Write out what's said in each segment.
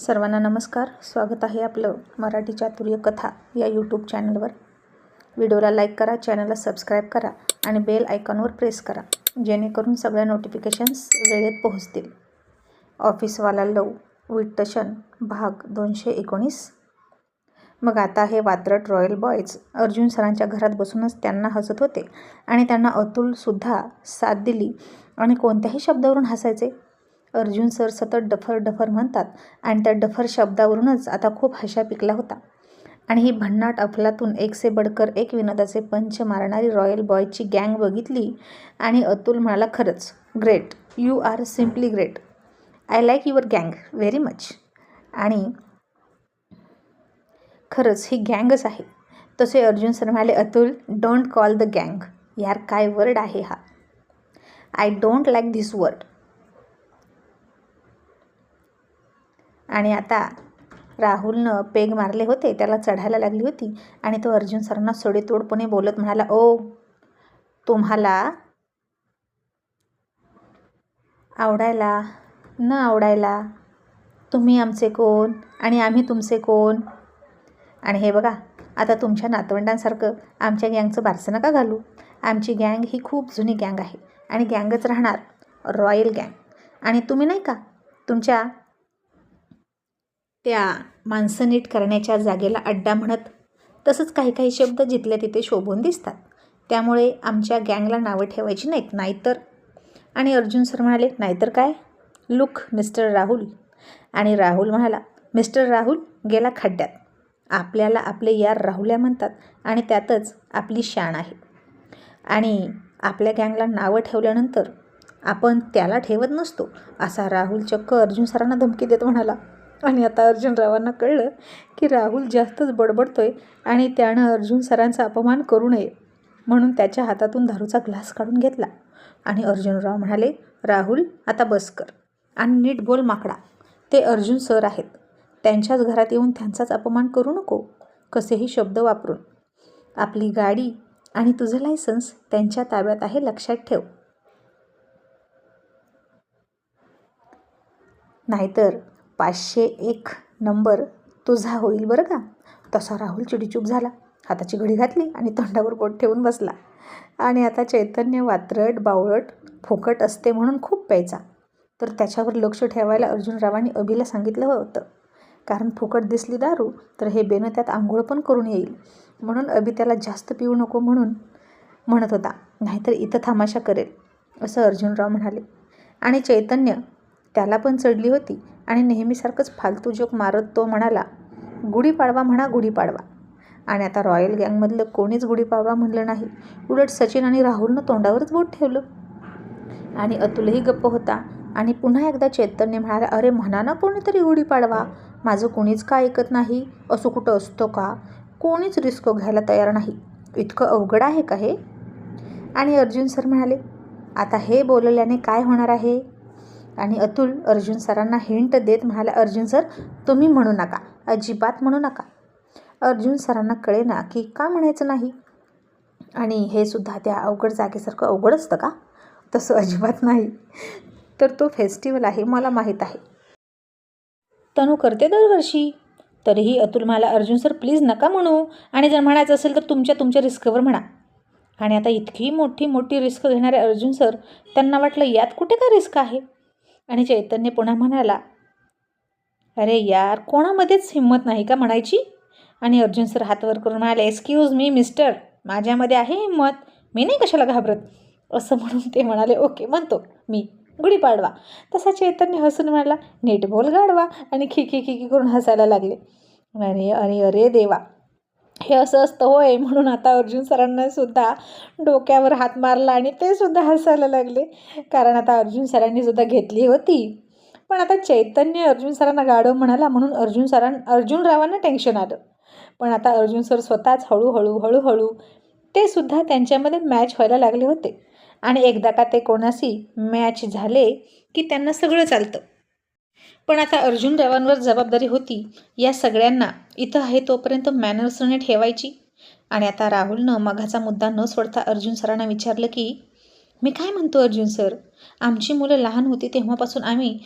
सर्वांना नमस्कार. स्वागत आहे आपलं मराठी चातुर्य कथा या यूट्यूब चॅनलवर. व्हिडिओला लाईक करा, चॅनलला सबस्क्राईब करा आणि बेल आयकॉनवर प्रेस करा, जेणेकरून सगळ्या नोटिफिकेशन्स वेळेत पोहोचतील. ऑफिसवाला लव विट्टशन भाग 219. मग आता हे वात्रट रॉयल बॉयज अर्जुन सरांच्या घरात बसूनच त्यांना हसत होते आणि त्यांना अतुलसुद्धा साथ दिली आणि कोणत्याही शब्दावरून हसायचे. अर्जुन सर सतत डफर डफर म्हणतात आणि त्या डफर शब्दावरूनच आता खूप हशा पिकला होता. आणि ही भन्नाट अफलातून एक से बडकर एक विनोदाचे पंच मारणारी रॉयल बॉयची गँग बघितली आणि अतुल म्हणाला, खरंच great, you are simply great, I like your गँग व्हेरी मच. आणि खरंच ही गँगच आहे. तसे अर्जुन सर म्हणाले, अतुल डोंट कॉल द गँग. यार काय वर्ड आहे हा, I don't like this word. आणि आता राहुलनं पेग मारले होते, त्याला चढायला लागली होती आणि तो अर्जुन सरांना सडेतोडपणे बोलत म्हणाला, ओ तुम्हाला आवडायला न आवडायला तुम्ही आमचे कोण आणि आम्ही तुमचे कोण. आणि हे बघा, आता तुमच्या नातवंडांसारखं आमच्या गँगचं बारसं नका घालू. आमची गँग ही खूप जुनी गँग आहे आणि गँगच राहणार, रॉयल गँग. आणि तुम्ही नाही का तुमच्या त्या माणसं नीट करण्याच्या जागेला अड्डा म्हणत, तसंच काही काही शब्द जिथल्या तिथे शोभून दिसतात. त्यामुळे आमच्या गँगला नावं ठेवायची नाहीत, नाहीतर. आणि अर्जुन सर म्हणाले, नाहीतर काय, लुक मिस्टर राहुल. आणि राहुल म्हणाला, मिस्टर राहुल गेला खड्ड्यात. आपल्याला आपले यार राहुल्या म्हणतात आणि त्यातच आपली शान आहे. आणि आपल्या गँगला नावं ठेवल्यानंतर आपण त्याला ठेवत नसतो, असा राहुल चक्क अर्जुन सरांना धमकी देत म्हणाला. आणि आता अर्जुनरावांना कळलं की राहुल जास्तच बडबडतोय आणि त्यानं अर्जुन सरांचा अपमान करू नये म्हणून त्याच्या हातातून दारूचा ग्लास काढून घेतला. आणि अर्जुनराव म्हणाले, राहुल आता बस कर आणि नीट बोल माकडा. ते अर्जुन सर आहेत, त्यांच्याच घरात येऊन त्यांचाच अपमान करू नको कसेही शब्द वापरून. आपली गाडी आणि तुझं लायसन्स त्यांच्या ताब्यात आहे, लक्षात ठेव, नाहीतर 501 नंबर तुझा होईल बरं का. तसा राहुल चिडीचूप झाला, हाताची घडी घातली आणि तोंडावर बोट ठेवून बसला. आणि आता चैतन्य वात्रट बावळट फुकट असते म्हणून खूप प्यायचा, तर त्याच्यावर लक्ष ठेवायला अर्जुनरावांनी अभिला सांगितलं होतं. कारण फुकट दिसली दारू तर हे बेनं त्यात आंघोळ पण करून येईल, म्हणून अभि त्याला जास्त पिऊ नको म्हणून म्हणत होता, नाहीतर इथं थामाशा करेल, असं अर्जुनराव म्हणाले. आणि चैतन्य त्याला पण चढली होती आणि नेहमीसारखंच फालतू जोक मारत तो म्हणाला, गुढीपाडवा म्हणा, गुढीपाडवा. आणि आता रॉयल गँगमधलं कोणीच गुढीपाडवा म्हणलं नाही, उलट सचिन आणि राहुलनं तोंडावरच बोट ठेवलं. आणि अतुलही गप्प होता. आणि पुन्हा एकदा चैतन्य म्हणाला, अरे म्हणा ना कोणीतरी गुढीपाडवा, माझं कोणीच का ऐकत नाही. असं कुठं असतं का, कोणीच रिस्क घ्यायला तयार नाही, इतकं अवघड आहे का हे. आणि अर्जुन सर म्हणाले, आता हे बोलल्याने काय होणार आहे. आणि अतुल अर्जुन सरांना हिंट देत म्हणाला, अर्जुन सर तुम्ही म्हणू नका, अजिबात म्हणू नका. अर्जुन सरांना कळेना की का म्हणायचं नाही. आणि हे सुद्धा त्या अवघड जागेसारखं अवघड असतं का. तसं अजिबात नाही, तर तो फेस्टिवल आहे, मला माहीत आहे, तनू करते दरवर्षी. तरीही अतुल म्हणाला, अर्जुन सर प्लीज नका म्हणू, आणि जर म्हणायचं असेल तर तुमच्या रिस्कवर म्हणा. आणि आता इतकी मोठी मोठी रिस्क घेणारे अर्जुन सर, त्यांना वाटलं यात कुठे काय रिस्क आहे. आणि चैतन्य पुन्हा म्हणाला, अरे यार कोणामध्येच हिंमत नाही का म्हणायची. आणि अर्जुन सर हात वर करून म्हणाले, एक्सक्यूज मी मिस्टर, माझ्यामध्ये आहे हिंमत, मी नाही कशाला घाबरत. असं म्हणून ते म्हणाले, ओके म्हणतो मी, गुढीपाडवा. तसा चैतन्य हसून म्हणाला, नीट बोल गाडवा. आणि खिकी करून हसायला लागले. अरे अरे अरे देवा, हे असं असतं होय. म्हणून आता अर्जुन सरांना सुद्धा डोक्यावर हात मारला आणि ते सुद्धा हसायला लागले, कारण आता अर्जुन सरांनी सुद्धा घेतली होती. पण आता चैतन्य अर्जुन सरांना गाढव म्हणाला म्हणून अर्जुनरावांना टेन्शन आलं. पण आता अर्जुन सर स्वतःच हळूहळू ते सुद्धा त्यांच्यामध्ये मॅच व्हायला लागले होते. आणि एकदा का ते कोणाशी मॅच झाले की त्यांना सगळं चालतं. पण आता अर्जुनरावांवर जबाबदारी होती या सगळ्यांना इथं आहे तोपर्यंत मॅनर्सने ठेवायची. आणि आता राहुलनं मघाचा मुद्दा न सोडता अर्जुन सरांना विचारलं की, मी काय म्हणतो अर्जुन सर, आमची मुलं लहान होती तेव्हापासून आम्ही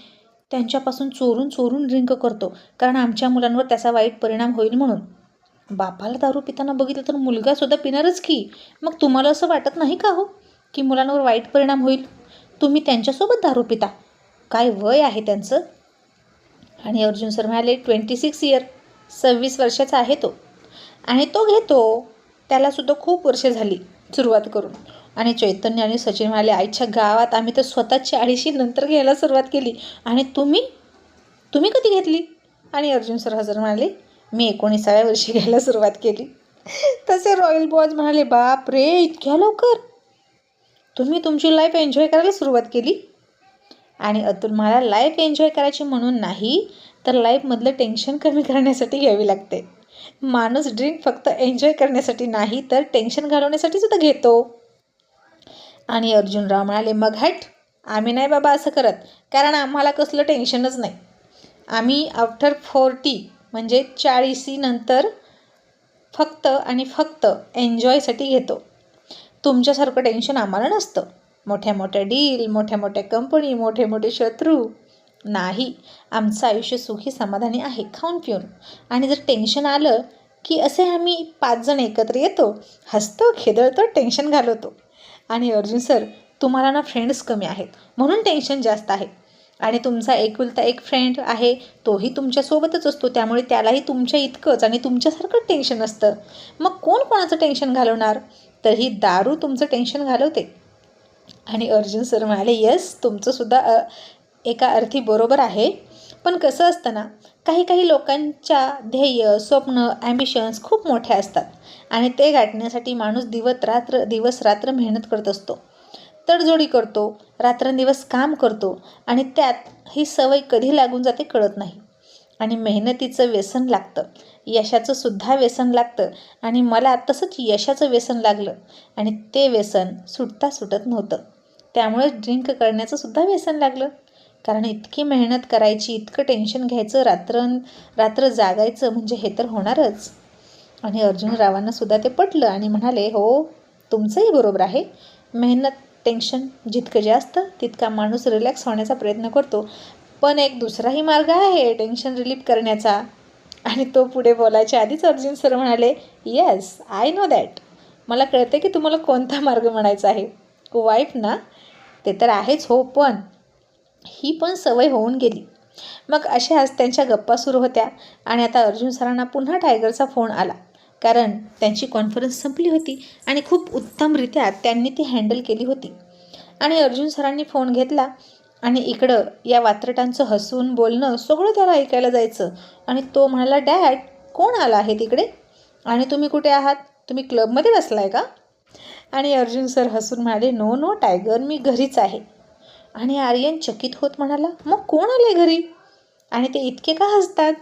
त्यांच्यापासून चोरून चोरून ड्रिंक करतो, कारण आमच्या मुलांवर त्याचा वाईट परिणाम होईल म्हणून. बापाला दारू पिताना बघितलं तर मुलगासुद्धा पिणारच की. मग तुम्हाला असं वाटत नाही का हो की मुलांवर वाईट परिणाम होईल? तुम्ही त्यांच्यासोबत दारू पिता. काय वय आहे त्यांचं? आणि अर्जुन सर म्हणाले 26 इयर, 26 वर्षाचा आहे तो. आणि तो घेतो, त्यालासुद्धा खूप वर्षे झाली सुरुवात करून. आणि चैतन्य आणि सचिन म्हणाले, आईच्या गावात आम्ही तर स्वतः 40 नंतर घ्यायला सुरुवात केली, आणि तुम्ही कधी घेतली? आणि अर्जुन सर हजर म्हणाले, मी 19व्या वर्षी घ्यायला सुरुवात केली. तसे रॉयल बॉयज म्हणाले, बाप रे, इतक्या लवकर तुम्ही तुमची लाईफ एन्जॉय करायला सुरुवात केली? आणि अतुल म्हणाला, लाईफ एन्जॉय करायची म्हणून नाही, तर लाईफमधलं टेन्शन कमी करण्यासाठी घ्यावी लागते. माणूस ड्रिंक फक्त एन्जॉय करण्यासाठी नाही, तर टेन्शन घालवण्यासाठी सुद्धा घेतो. आणि अर्जुनराव म्हणाले, मग हट, आम्ही नाही बाबा असं करत, कारण आम्हाला कसलं टेन्शनच नाही. आम्ही आफ्टर 40 म्हणजे 40 नंतर फक्त आणि फक्त एन्जॉयसाठी घेतो. तुमच्यासारखं टेन्शन आम्हाला नसतं. मोठ्या मोठ्या डील, मोठ्या मोठ्या कंपनी, मोठे मोठे शत्रू नाही. आमचं आयुष्य सुखी समाधानी आहे, खाऊन पिऊन. आणि जर टेन्शन आलं की असे आम्ही 5 जण एकत्र येतो, हसतो, खेदळतो, टेन्शन घालवतो. आणि अर्जुन सर, तुम्हाला ना फ्रेंड्स कमी आहेत म्हणून टेन्शन जास्त आहे. आणि तुमचा एकुलता एक फ्रेंड आहे, तोही तुमच्यासोबतच असतो, त्यामुळे त्यालाही तुमच्या इतकंच आणि तुमच्यासारखं टेन्शन असतं. मग कोण कोणाचं टेन्शन घालवणार? तर ही दारू तुमचं टेन्शन घालवते. आणि अर्जुन सर म्हणाले, येस, तुमचंसुद्धा एका अर्थी बरोबर आहे. पण कसं असतं ना, काही लोकांच्या ध्येय, स्वप्न, ॲम्बिशन्स खूप मोठे असतात, आणि ते गाठण्यासाठी माणूस दिवस रात्र मेहनत करत असतो, तडजोडी करतो, रात्रंदिवस काम करतो, आणि त्यात ही सवय कधी लागून जाते कळत नाही. आणि मेहनतीचं व्यसन लागतं, यशाचं सुद्धा व्यसन लागतं. आणि मला तसंच यशाचं व्यसन लागलं, आणि ते व्यसन सुटत नव्हतं. त्यामुळे ड्रिंक करण्याचं सुद्धा व्यसन लागलं, कारण इतकी मेहनत करायची, इतकं टेन्शन घ्यायचं, रात्र जागायचं, म्हणजे हे तर होणारच. आणि अर्जुनरावांना सुद्धा ते पटलं आणि म्हणाले, हो, तुमचंही बरोबर आहे. मेहनत, टेन्शन जितकं जास्त तितका माणूस रिलॅक्स होण्याचा प्रयत्न करतो. पण एक दुसराही मार्ग आहे टेन्शन रिलीफ करण्याचा. आणि तो पुढे बोलायच्या आधीच अर्जुन सर म्हणाले, येस, आय नो दॅट. मला कळते की तुम्हाला कोणता मार्ग म्हणायचा आहे. वाईफ ना, ते तर आहेच हो, पण ही पण सवय होऊन गेली. मग अशाच त्यांच्या गप्पा सुरू होत्या. आणि आता अर्जुन सरांना पुन्हा टायगरचा फोन आला, कारण त्यांची कॉन्फरन्स संपली होती आणि खूप उत्तमरित्या त्यांनी ती हँडल केली होती. आणि अर्जुन सरांनी फोन घेतला, आणि इकडं या वात्रटांचं हसून बोलणं सगळं त्याला ऐकायला जायचं. आणि तो म्हणाला, डॅड, कोण आला आहे तिकडे? आणि तुम्ही कुठे आहात? तुम्ही क्लबमध्ये बसलाय का? आणि अर्जुन सर हसून म्हणाले, नो नो टायगर, मी घरीच आहे. आणि आर्यन चकित होत म्हणाला, मग कोण आले घरी? आणि ते इतके का हसतात?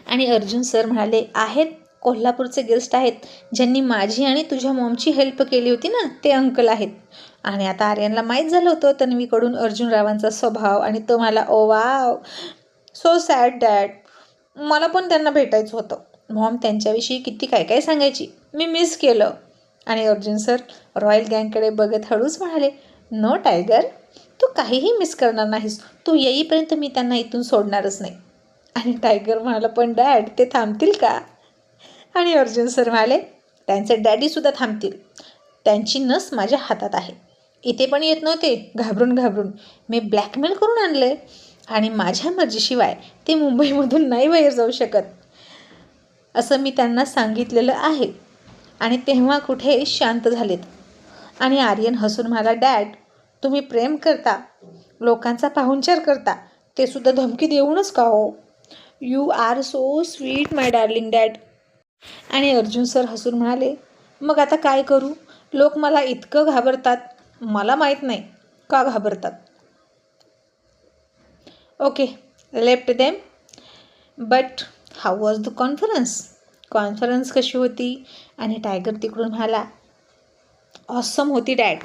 आणि अर्जुन सर म्हणाले, आहेत, कोल्हापूरचे गेस्ट आहेत, ज्यांनी माझी आणि तुझ्या मॉमची हेल्प केली होती ना, ते अंकल आहेत. आणि आता आर्यनला माहीत झालं होतं तन्वीकडून अर्जुनरावांचा स्वभाव, आणि तो म्हणाला, ओ वाव, सो सॅड डॅड, मला पण त्यांना भेटायचं होतं. मॉम त्यांच्याविषयी किती काय काय सांगायची, मी मिस केलं. आणि अर्जुन सर रॉयल गँगकडे बघत हळूच म्हणाले, नो टायगर, तू काहीही मिस करणार नाहीस. तू येईपर्यंत मी त्यांना इथून सोडणारच नाही. आणि टायगर म्हणाला, पण डॅड, ते थांबतील का? आणि अर्जुन सर म्हणाले, त्यांचे डॅडीसुद्धा थांबतील. त्यांची नस माझ्या हातात आहे. इथे पण येत नव्हते घाबरून मी ब्लॅकमेल करून आणले, आणि माझ्या मर्जीशिवाय ते मुंबईमधून नाही बाहेर जाऊ शकत, असं मी त्यांना सांगितलेलं आहे. आणि तेव्हा कुठे शांत झालेत. आणि आर्यन हसून म्हणाला, डॅड, तुम्ही प्रेम करता, लोकांचा पाहुणचार करता, ते सुद्धा धमकी देऊनच का हो? You are so sweet my darling dad. आणि अर्जुन सर हसून म्हणाले, मग आता काय करू? लोक मला इतकं घाबरतात, मला माहीत नाही का घाबरतात. Okay, left them. But how was the conference कशी होती? आणि टायगर तिकडून म्हणाला, ऑसम होती डॅड.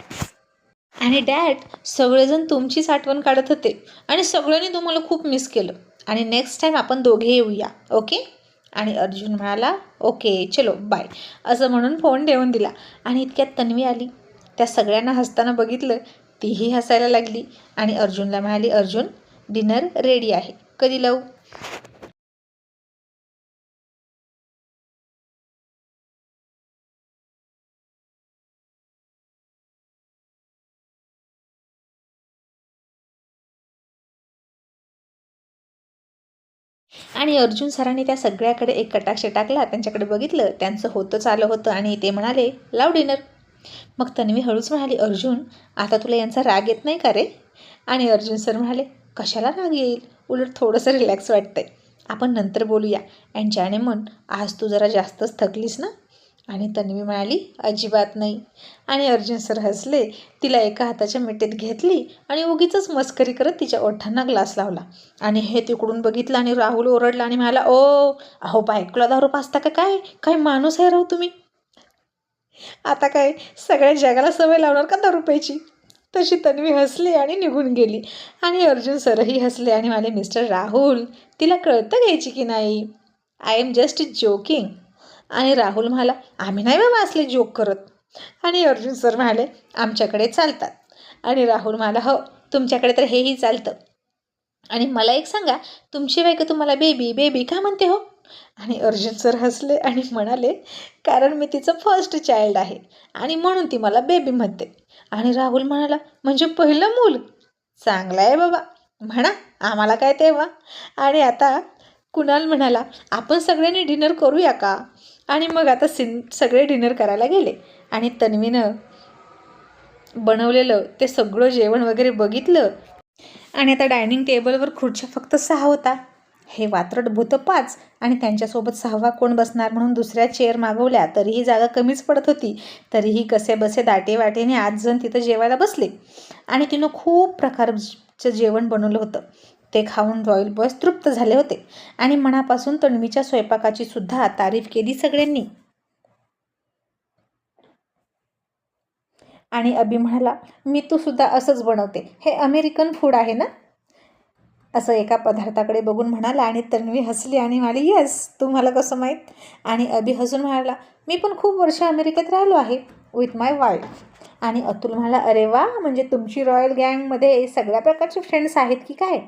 आणि डॅड, सगळेजण तुमचीच आठवण काढत होते, आणि सगळ्यांनी तुम्हाला खूप मिस केलं. आणि नेक्स्ट टाईम आपण दोघे येऊया, ओके? आणि अर्जुन म्हणाला ओके चलो बाय असं म्हणून फोन ठेवून दिला. आणि इतक्यात तन्वी आली. त्या सगळ्यांना हसताना बघितलं. तीही हसायला लागली आणि अर्जुनला म्हणाली अर्जुन डिनर रेडी आहे, कधी लावू? आणि अर्जुन सरांनी त्या सगळ्याकडे एक कटाक्ष टाकला. त्यांच्याकडे बघितलं. त्यांचं होतं चालं होतं आणि ते म्हणाले लाव डिनर. मग तन्वी हळूच म्हणाली अर्जुन आता तुला यांचा राग येत नाही का रे? आणि अर्जुन सर म्हणाले कशाला राग येईल, उलट थोडंसं रिलॅक्स वाटतंय, आपण नंतर बोलूया. अँड जाने मन आज तू जरा जास्तच थकलीस ना? आणि तन्वी म्हणाली अजिबात नाही. आणि अर्जुन सर हसले. तिला एका हाताच्या मिठीत घेतली आणि उगीच मस्करी करत तिच्या ओठांना ग्लास लावला. आणि हे तिकडून बघितलं आणि राहुल ओरडला आणि म्हणाला ओ अहो बायकोला दारू पाजता का काय? काय माणूस आहे राहू तुम्ही? आता काय सगळ्या जगाला सवय लावणार का दारू प्यायची? तशी तन्वी हसली आणि निघून गेली. आणि अर्जुन सरही हसले आणि म्हणाले मिस्टर राहुल तिला कळतं घ्यायची की नाही, आय एम जस्ट जोकिंग. आणि राहुल म्हणाला आम्ही नाही बाबा असले जोक करत. आणि अर्जुन सर म्हणाले आमच्याकडे चालतात. आणि राहुल म्हणाला हो तुमच्याकडे तर हेही चालतं. आणि मला एक सांगा तुमची बायको तुम्हाला बेबी बेबी का म्हणते हो? आणि अर्जुन सर हसले आणि म्हणाले कारण मी तिचं फर्स्ट चाइल्ड आहे आणि म्हणून ती मला बेबी म्हणते. आणि राहुल म्हणाला म्हणजे पहिलं मूल? चांगलं आहे बाबा, म्हणा आम्हाला काय तेव्हा. आणि आता कुणाल म्हणाला आपण सगळ्यांनी डिनर करूया का? आणि मग आता सगळे डिनर करायला गेले. आणि तन्वीनं बनवलेलं ते सगळं जेवण वगैरे बघितलं. आणि आता डायनिंग टेबलवर खुर्च्या फक्त 6 होता. हे वात्रट भूत 5 आणि त्यांच्यासोबत 6वा कोण बसणार म्हणून दुसऱ्या चेअर मागवल्या. तरीही जागा कमीच पडत होती. तरीही कसे बसे दाटेवाटेने 8 जण तिथं जेवायला बसले. आणि तिनं खूप प्रकारचं जेवण बनवलं होतं. ते खाऊन रॉयल बॉयज तृप्त झाले होते. आणि मनापासून तन्वीच्या स्वयंपाकाची सुद्धा तारीफ केली सगळ्यांनी. आणि अभि म्हणाला मी तू सुद्धा असंच बनवते, हे अमेरिकन फूड आहे ना? असं एका पदार्थाकडे बघून म्हणाला. आणि तन्वी हसली आणि म्हणाली येस तुम्हाला कसं माहीत? आणि अभि हसून म्हणाला मी पण खूप वर्ष अमेरिकेत राहिलो आहे विथ माय वाईफ. आणि अतुल म्हणाला अरे वा म्हणजे तुमची रॉयल गँगमध्ये सगळ्या प्रकारचे फ्रेंड्स आहेत की काय?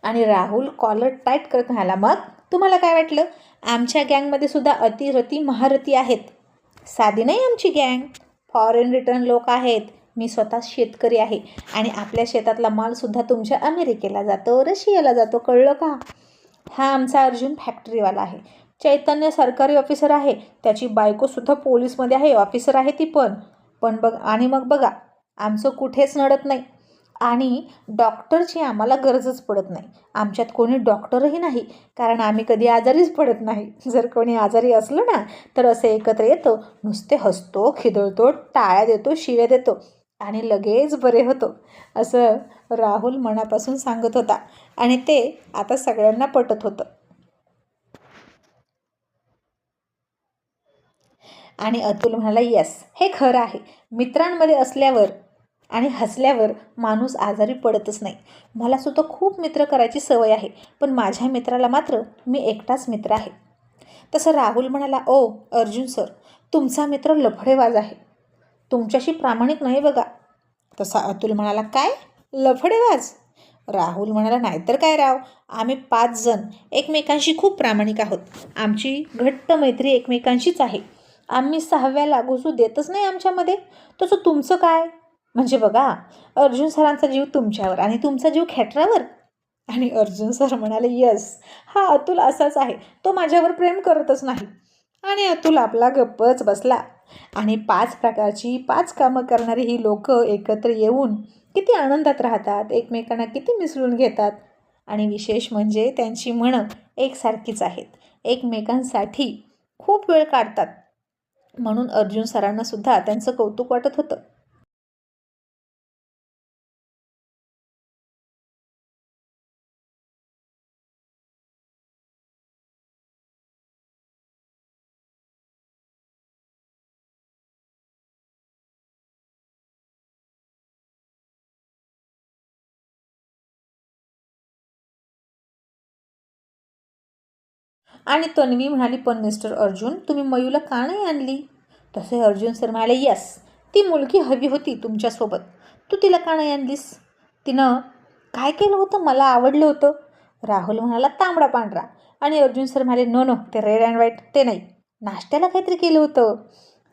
आणि राहुल कॉलर टाईट करत म्हणाला मग तुम्हाला काय वाटलं, आमच्या गँगमध्ये सुद्धा अतिरती महारथी आहेत. साधी नाही आमची गँग, फॉरेन रिटर्न लोक आहेत. मी स्वतः शेतकरी आहे आणि आपल्या शेतातला मालसुद्धा तुमच्या अमेरिकेला जातो, रशियाला जातो, कळलं का? हा आमचा अर्जुन फॅक्टरीवाला आहे. चैतन्य सरकारी ऑफिसर आहे, त्याची बायकोसुद्धा पोलीसमध्ये आहे, ऑफिसर आहे ती पण. आणि मग बघा आमचं कुठेच नडत नाही. आणि डॉक्टरची आम्हाला गरजच पडत नाही. आमच्यात कोणी डॉक्टरही नाही कारण आम्ही कधी आजारीच पडत नाही. जर कोणी आजारी असलो ना तर असे एकत्र येतो, नुसते हसतो, खिदळतो, टाळ्या देतो, शिव्या देतो आणि लगेच बरे होतो. असं राहुल मनापासून सांगत होता आणि ते आता सगळ्यांना पटत होतं. आणि अतुल म्हणाला येस हे खरं आहे, मित्रांमध्ये असल्यावर आणि हसल्यावर माणूस आजारी पडतच नाही. मला सुद्धा खूप मित्र करायची सवय आहे पण माझ्या मित्राला मात्र मी एकटाच मित्र आहे. तसं राहुल म्हणाला ओ अर्जुन सर तुमचा मित्र लफडेबाज आहे, तुमच्याशी प्रामाणिक नाही बघा. तसा अतुल म्हणाला काय लफडेबाज? राहुल म्हणाला नाहीतर काय राव, आम्ही 5 जण एकमेकांशी खूप प्रामाणिक आहोत. आमची घट्ट मैत्री एकमेकांशीच आहे. आम्ही 6व्याला घुसू देतच नाही आमच्यामध्ये. तसं तुमचं काय? म्हणजे बघा अर्जुन सरांचा जीव तुमच्यावर आणि तुमचा जीव खेटरावर. आणि अर्जुन सर म्हणाले यस हा अतुल असाच आहे, तो माझ्यावर प्रेम करतच नाही. आणि अतुल आपला गप्पच बसला. आणि 5 प्रकारची 5 कामं करणारी ही लोक एकत्र येऊन किती आनंदात राहतात, एकमेकांना किती मिसळून घेतात. आणि विशेष म्हणजे त्यांची मनं एकसारखीच आहेत, एकमेकांसाठी खूप वेळ काढतात. म्हणून अर्जुन सरांना सुद्धा त्यांचं कौतुक वाटत होतं. आणि तन्वी म्हणाली, पण मिस्टर अर्जुन, तुम्ही मयूला का नाही आणली? तसे अर्जुन सर म्हणाले, यस, ती मुलगी हवी होती तुमच्यासोबत, तू तिला का नाही आणलीस? तिनं काय केलं होतं मला आवडलं होतं? राहुल म्हणाला, तांबडा पांढरा. आणि अर्जुन सर म्हणाले, नो नो, ते रेड अँड व्हाईट ते नाही, नाश्त्याला काहीतरी केलं होतं.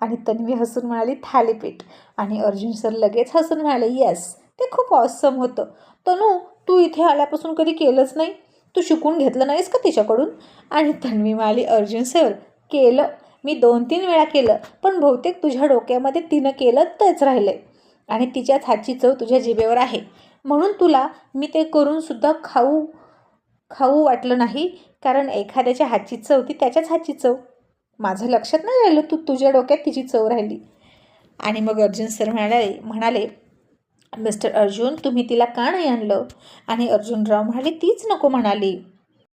आणि तन्वी हसून म्हणाली, थालीपीठ. आणि अर्जुन सर लगेच हसून म्हणाले, येस, ते खूप ऑसम होतं. तनू, तू इथे आल्यापासून कधी केलंच नाही, तू शिकून घेतलं नाहीस का तिच्याकडून? आणि तन्वी म्हणाली, अर्जुन सर, केलं, मी 2-3 वेळा केलं, पण बहुतेक तुझ्या डोक्यामध्ये तिनं केलं तेच राहिलं आहे आणि तिच्याच हातची चव तुझ्या जिभेवर आहे, म्हणून तुला मी ते करूनसुद्धा खाऊ वाटलं नाही, कारण एखाद्याच्या हातची चव ती त्याच्याच हातची चव. माझं लक्षात नाही राहिलं, तुझ्या डोक्यात तिची चव राहिली. आणि मग अर्जुन सर म्हणाले, मिस्टर अर्जुन, तुम्ही तिला का नाही आणलं? आणि अर्जुनराव म्हणाले, तीच नको म्हणाली.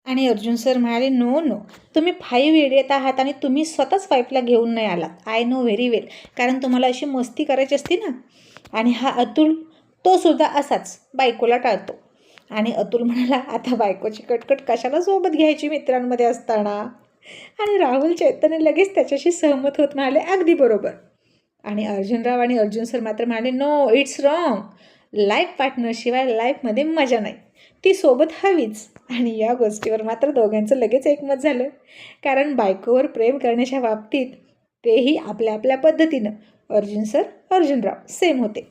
आणि अर्जुन सर म्हणाले, नो नो, तुम्ही 5 इडियट आहात आणि तुम्ही स्वतःच वाईफला घेऊन नाही आलात. आय नो व्हेरी वेल, कारण तुम्हाला अशी मस्ती करायची असते ना. आणि हा अतुल, तो सुद्धा असाच बायकोला टाळतो. आणि अतुल म्हणाला, आता बायकोची कटकट कशाला सोबत घ्यायची मित्रांमध्ये असताना? आणि राहुल चैतन्य लगेच त्याच्याशी सहमत होत म्हणाले, अगदी बरोबर. आणि अर्जुनराव आणि अर्जुन सर मात्र म्हणाले, नो, इट्स रॉंग. लाईफ पार्टनरशिवाय लाईफमध्ये मजा नाही, ती सोबत हवीच. आणि या गोष्टीवर मात्र दोघांचं लगेच एकमत झालं, कारण बायकोवर प्रेम करण्याच्या बाबतीत तेही आपल्या आपल्या पद्धतीनं अर्जुन सर, अर्जुनराव सेम होते.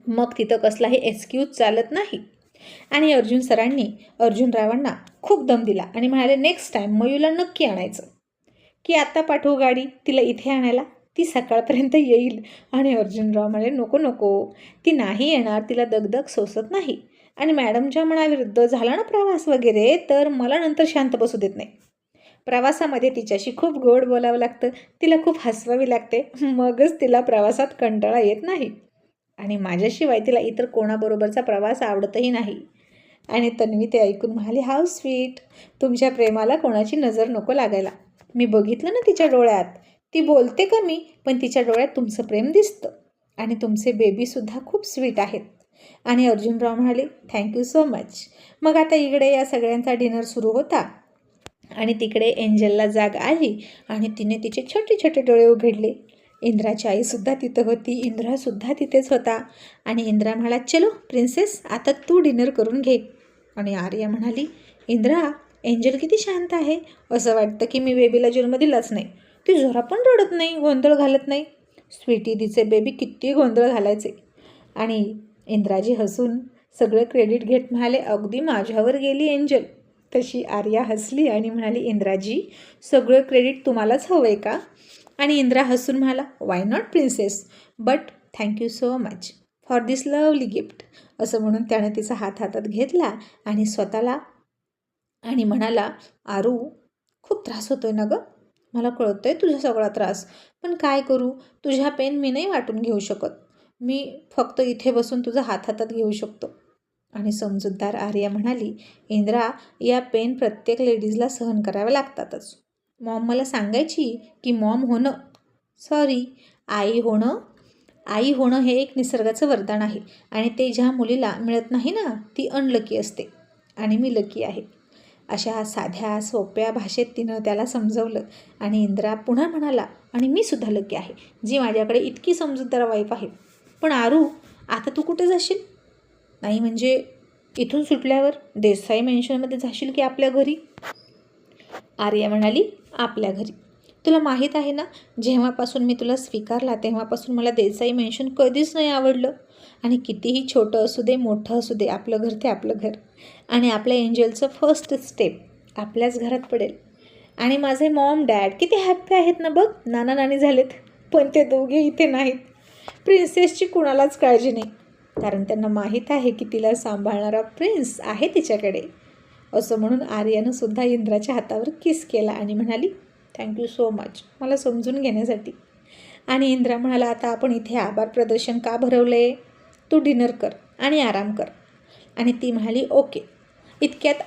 मग तिथं कसलाही एक्सक्यूज चालत नाही. आणि अर्जुन सरांनी अर्जुनरावांना खूप दम दिला आणि म्हणाले, नेक्स्ट टाईम मयूला नक्की आणायचं. की आता पाठवू गाडी तिला इथे आणायला, ती सकाळपर्यंत येईल. आणि अर्जुनराव म्हणाले, नको नको, ती नाही येणार, तिला दगदग सोसत नाही. आणि मॅडमच्या मनाविरुद्ध झाला ना प्रवास वगैरे, तर मला नंतर शांत बसू देत नाही. प्रवासामध्ये तिच्याशी खूप गोड बोलावं लागतं, तिला खूप हसवावी लागते, मगच तिला प्रवासात कंटाळा येत नाही. आणि माझ्याशिवाय तिला इतर कोणाबरोबरचा प्रवास आवडतही नाही. आणि तन्वी ते ऐकून म्हणाली, हाऊ स्वीट, तुमच्या प्रेमाला कोणाची नजर नको लागायला. मी बघितलं ना तिच्या डोळ्यात, ती बोलते कमी, पण तिच्या डोळ्यात तुमचं प्रेम दिसतं. आणि तुमचे बेबीसुद्धा खूप स्वीट आहेत. आणि अर्जुनराव म्हणाले, थँक्यू सो मच. मग आता इकडे या सगळ्यांचा डिनर सुरू होता आणि तिकडे एंजलला जाग आली आणि तिने तिचे छोटे छोटे डोळे उघडले. इंद्राची आईसुद्धा तिथं होती, इंद्रासुद्धा तिथेच होता. आणि इंद्रा म्हणाला, चलो प्रिन्सेस, आता तू डिनर करून घे. आणि आर्या म्हणाली, इंद्रा, एंजल किती शांत आहे, असं वाटतं की मी बेबीला जन्म दिलाच नाही. ती जरा पण रडत नाही, गोंधळ घालत नाही. स्वीटी, तिचे बेबी किती गोंधळ घालायचे. आणि इंद्राजी हसून सगळं क्रेडिट घेत म्हणाले, अगदी माझ्यावर गेली एंजल. तशी आर्या हसली आणि म्हणाली, इंद्राजी, सगळं क्रेडिट तुम्हालाच हवं आहे का? आणि इंद्रा हसून म्हणाला, why not princess, but thank you so much for this lovely gift. असं म्हणून त्याने तिचा हात हातात घेतला आणि स्वतःला आणि म्हणाला, आरू, खूप त्रास होतोय ना गं, मला कळतोय तुझा सगळा त्रास, पण काय करू, तुझ्या पेन मी नाही वाटून घेऊ शकत, मी फक्त इथे बसून तुझा हात हातात घेऊ शकतो. आणि समजूतदार आर्या म्हणाली, इंद्रा, या पेन प्रत्येक लेडीजला सहन कराव्या लागतातच. मॉम मला सांगायची की मॉम होणं, आई होणं हे एक निसर्गाचं वरदान आहे आणि ते ज्या मुलीला मिळत नाही ना, ती अनलकी असते आणि मी लकी आहे. अशा साध्या सोप्या भाषेत तिनं त्याला समजवलं. आणि इंद्रा पुन्हा म्हणाला, आणि मी सुद्धा लकी आहे, जी माझ्याकडे इतकी समजूतदार वाईफ आहे. पण आरू, आता तू कुठे जाशील? नाही म्हणजे इथून सुटल्यावर देसाई मेन्शनमध्ये जाशील की आपल्या घरी? आर्या म्हणाली, आपल्या घरी. तुला माहीत आहे ना, जेव्हापासून मी तुला स्वीकारला तेव्हापासून मला देसाई मेन्शन कधीच नाही आवडलं. आणि कितीही छोटं असू दे, मोठं असू दे, आपलं घर ते आपलं घर. आणि आपल्या एंजलचं फर्स्ट स्टेप आपल्याच घरात पडेल. आणि माझे मॉम डॅड किती हॅप्पी आहेत ना बघ, नाना नानी झालेत, पण ते दोघे इथे नाहीत. प्रिन्सेसची कुणालाच काळजी नाही, कारण त्यांना माहीत आहे की तिला सांभाळणारा प्रिन्स आहे तिच्याकडे. असं म्हणून आर्यानं सुद्धा इंद्राच्या हातावर किस केला आणि म्हणाली, थँक्यू सो मच मला समजून घेण्यासाठी. आणि इंद्रा म्हणाला, आता आपण इथे आभार प्रदर्शन का भरवले, तू डिनर कर आणि आराम कर. आणि ती म्हणाली, ओके. इतक्यात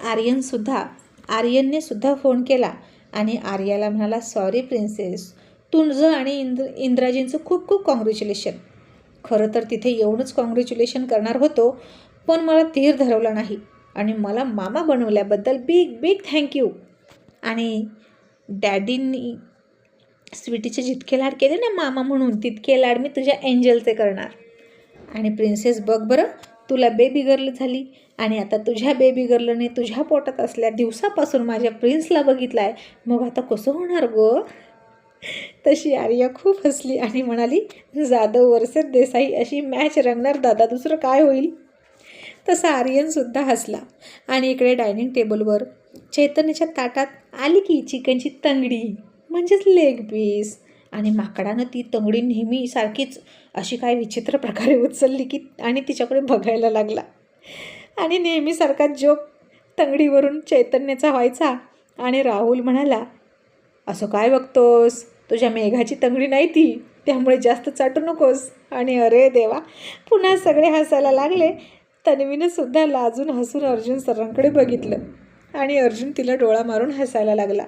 आर्यनने सुद्धा फोन केला आणि आर्याला म्हणाला, सॉरी प्रिन्सेस, तुझं आणि इंद्राजींचं खूप खूप कॉंग्रॅच्युलेशन. खरं तर तिथे येऊनच कॉंग्रॅच्युलेशन करणार होतो, पण मला धीर धरवला नाही आणि मला मामा बनवल्याबद्दल बिग बिग थँक्यू. आणि डॅडींनी स्वीटीचे जितके लाड केले ना मामा म्हणून, तितके लाड मी तुझ्या एंजलचे करणार. आणि प्रिन्सेस बघ बरं, तुला बेबी गर्ल झाली आणि आता तुझ्या बेबी गर्लने तुझ्या पोटात असल्या दिवसापासून माझ्या प्रिन्सला बघितला आहे, मग आता कसं होणार गो. तशी आर्या खूप हसली आणि म्हणाली, जाधव वर्सेस देसाई अशी मॅच रंगणार दादा, दुसरं काय होईल. तसा आर्यनसुद्धा हसला. आणि इकडे डायनिंग टेबलवर चैतन्याच्या ताटात आली की चिकनची तंगडी म्हणजेच लेग पीस. आणि माकडानं ती तंगडी नेहमी सारखीच अशी काय विचित्र प्रकारे उचलली की आणि तिच्याकडे बघायला लागला. आणि नेहमीसारखा जोक तंगडीवरून चैतन्याचा व्हायचा. आणि राहुल म्हणाला, असं काय बघतोस, तुझ्या मेघाची तंगडी नाही ती, त्यामुळे जास्त चाटू नकोस. आणि अरे देवा, पुन्हा सगळे हसायला लागले. तन्वीनं सुद्धा लाजून हसून अर्जुन सरांकडे बघितलं आणि अर्जुन तिला डोळा मारून हसायला लागला.